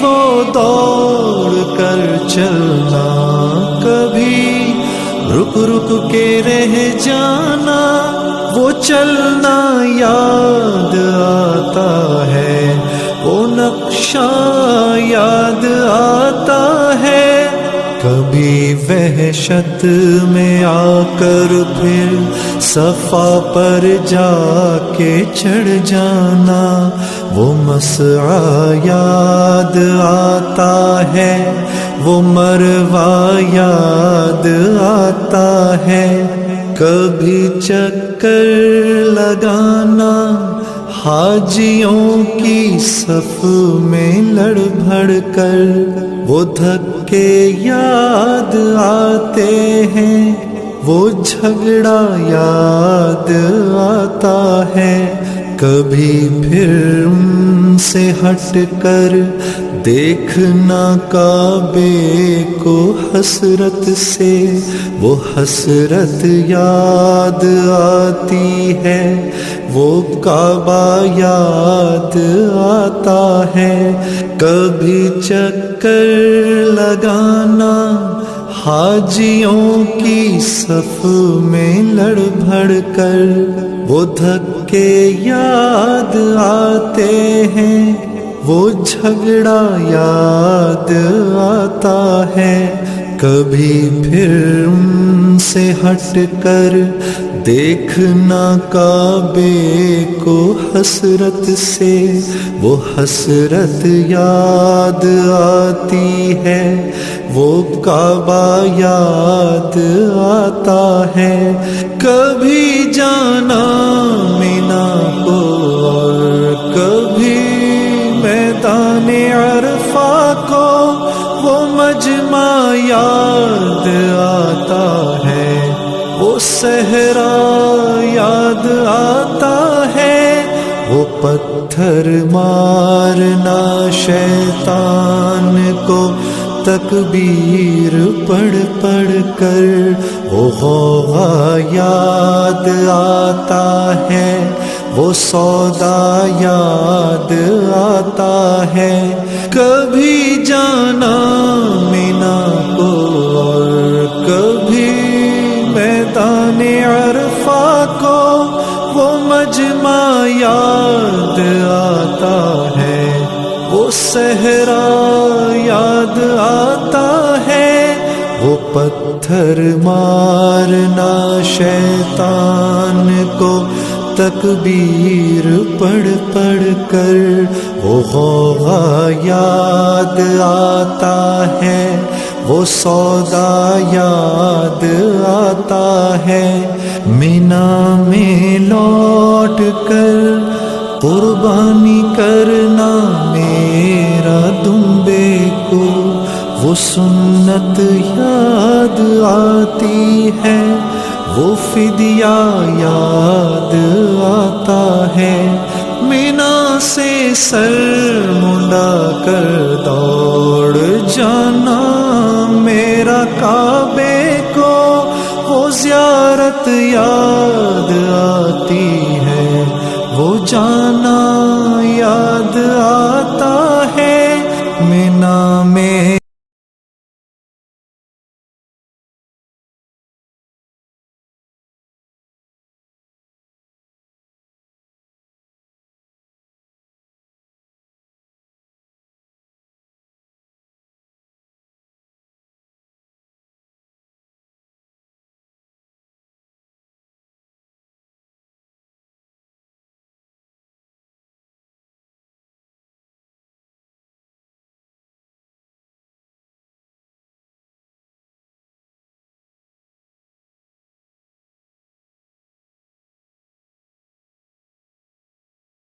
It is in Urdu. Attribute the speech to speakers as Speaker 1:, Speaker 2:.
Speaker 1: وہ دوڑ کر چلنا، کبھی رک رک کے رہ جانا، وہ چلنا یاد آتا ہے، وہ نقشہ یاد آتا ہے۔ کبھی وحشت میں آ کر پھر صفا پر جا کے چڑھ جانا، وہ مسعی یاد آتا ہے، وہ مروہ یاد آتا ہے۔ کبھی چکر لگانا حاجیوں کی صف میں لڑ بھڑ کر، وہ دھکے یاد آتے ہیں، وہ جھگڑا یاد آتا ہے۔ کبھی پھر ان سے ہٹ کر دیکھنا کعبے کو حسرت سے، وہ حسرت یاد آتی ہے، وہ کعبہ یاد آتا ہے۔ کبھی چکر لگانا حاجیوں کی صف میں لڑ بھڑ کر، وہ دھکے یاد آتے ہیں، وہ جھگڑا یاد آتا ہے۔ کبھی پھر ان سے ہٹ کر دیکھنا کعبے کو حسرت سے، وہ حسرت یاد آتی ہے، وہ کعبہ یاد آتا ہے۔ کبھی جانا مینا کو اور کبھی میدان عرفہ کو، وہ مجمع یاد آتا ہے، وہ صحرا یاد آتا ہے، وہ پتھر مارنا شیطان کو تکبیر پڑھ پڑھ کر، وہ غوغا یاد آتا ہے، وہ سودا یاد آتا ہے۔ کبھی جانا مینا کو اور کبھی میدان عرفہ کو، وہ مجمع یاد آتا ہے، وہ صحرا یاد آتا ہے، وہ پتھر مارنا شیطان کو تکبیر پڑھ پڑھ کر، وہ غوغا یاد آتا ہے، وہ سودا یاد آتا ہے۔ مینا میں لوٹ کر قربانی کرنا میرا دمبے کو، وہ سنت یاد آتی ہے، وہ فدیہ یاد آتا ہے۔ مینا سے سر منڈا کر دوڑ جانا میرا کعبے کو، وہ زیارت یاد آتی ہے، وہ جانا یاد آتا ہے۔ مینا